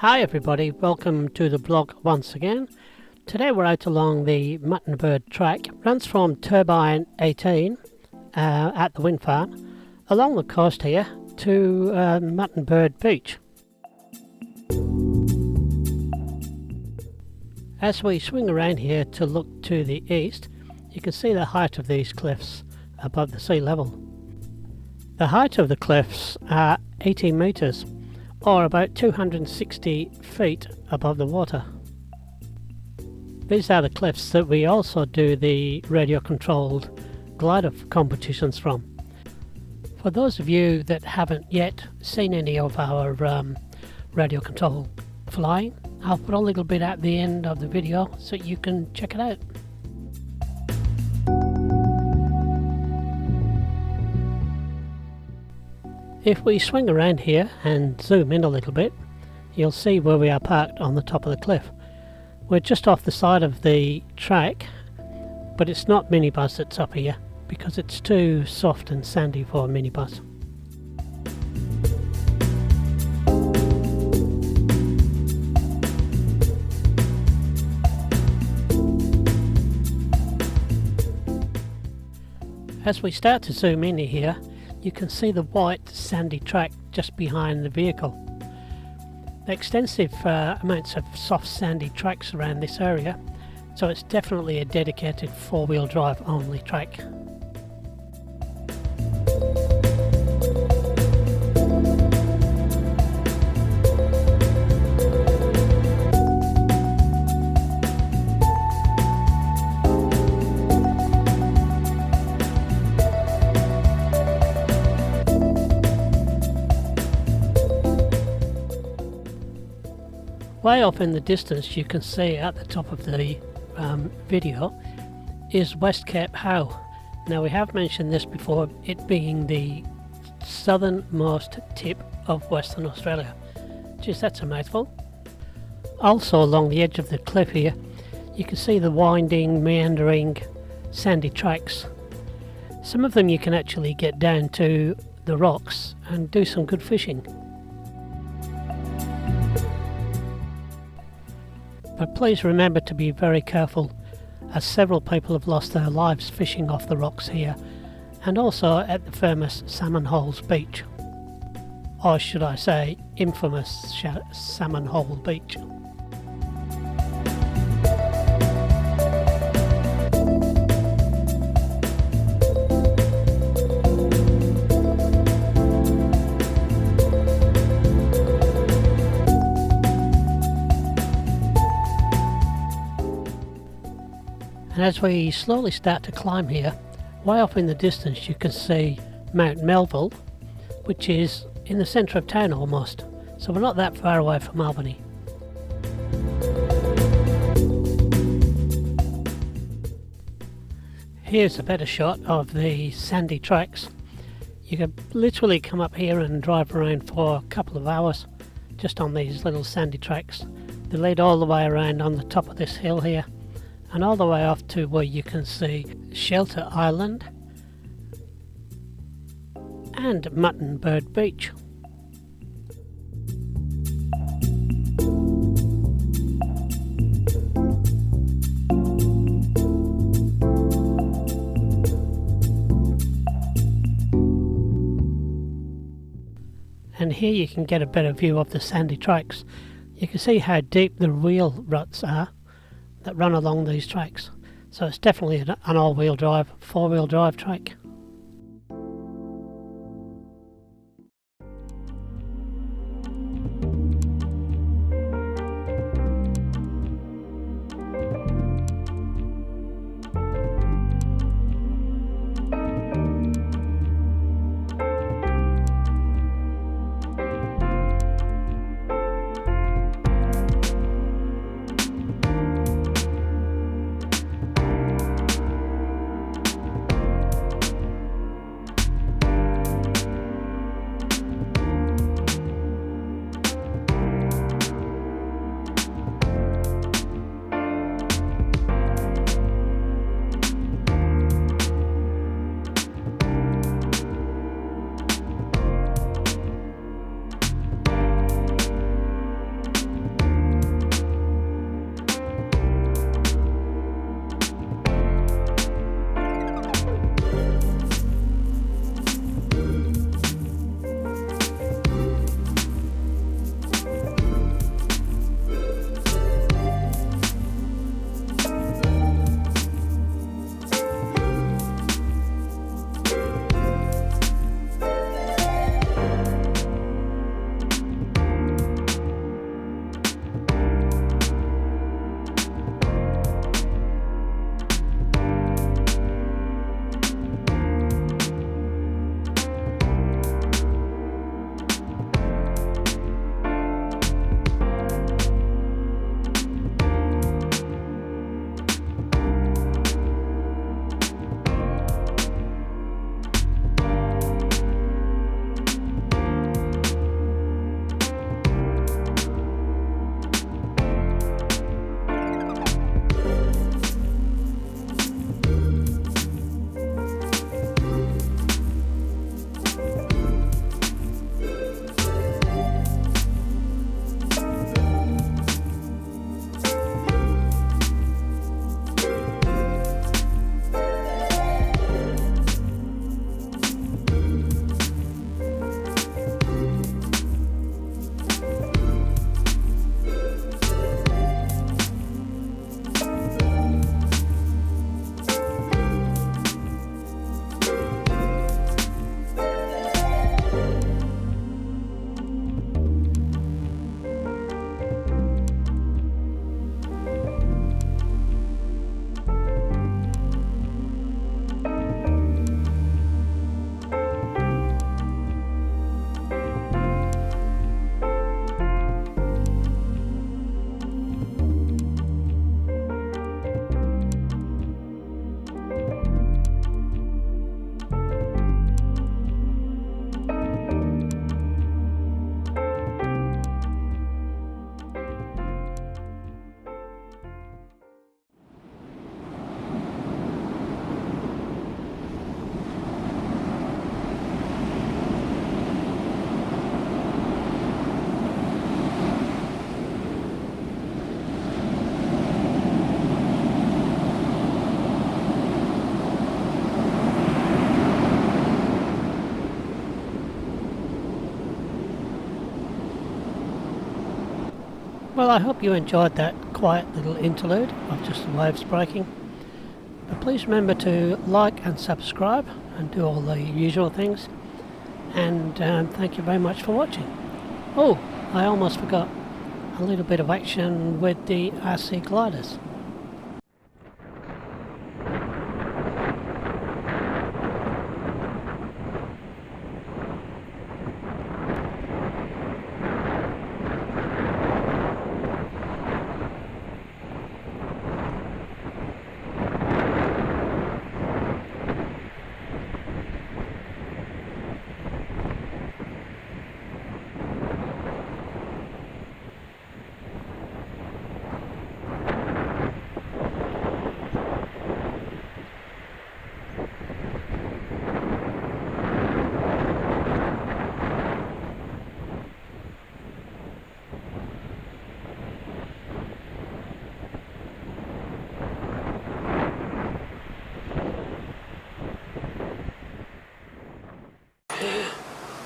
Hi everybody, welcome to the blog once again. Today we're out along the Mutton Bird track. It runs from Turbine 18 at the wind farm along the coast here to Mutton Bird Beach. As we swing around here to look to the east, you can see the height of these cliffs above the sea level. The height of the cliffs are 80 metres, or about 260 feet above the water. These are the cliffs that we also do the radio-controlled glider competitions from. For those of you that haven't yet seen any of our radio-controlled flying, I'll put a little bit at the end of the video so you can check it out. If we swing around here and zoom in a little bit, you'll see where we are parked on the top of the cliff. We're just off the side of the track, but it's not Minibus that's up here because it's too soft and sandy for a Minibus. As we start to zoom in here, you can see the white sandy track just behind the vehicle. The extensive amounts of soft sandy tracks around this area, so it's definitely a dedicated four-wheel drive only track. Way off in the distance, you can see at the top of the video is West Cape Howe. Now, we have mentioned this before, it being the southernmost tip of Western Australia. Geez, that's a mouthful. Also along the edge of the cliff here, you can see the winding, meandering, sandy tracks. Some of them you can actually get down to the rocks and do some good fishing. But please remember to be very careful, as several people have lost their lives fishing off the rocks here, and also at the famous Salmon Holes Beach, or should I say infamous Salmon Hole Beach. And as we slowly start to climb here, way off in the distance you can see Mount Melville, which is in the centre of town almost, so we're not that far away from Albany. Here's a better shot of the sandy tracks. You can literally come up here and drive around for a couple of hours just on these little sandy tracks. They lead all the way around on the top of this hill here, and all the way off to where you can see Shelter Island and Mutton Bird Beach. And here you can get a better view of the sandy tracks. You can see how deep the wheel ruts are that run along these tracks, so it's definitely an all-wheel drive, four-wheel drive track. Well, I hope you enjoyed that quiet little interlude of just the waves breaking. But please remember to like and subscribe and do all the usual things. And thank you very much for watching. Oh, I almost forgot a little bit of action with the RC gliders.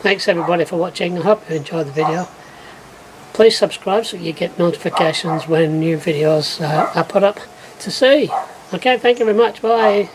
Thanks everybody for watching. I hope you enjoyed the video. Please subscribe so you get notifications when new videos are put up to see. Okay, thank you very much. Bye.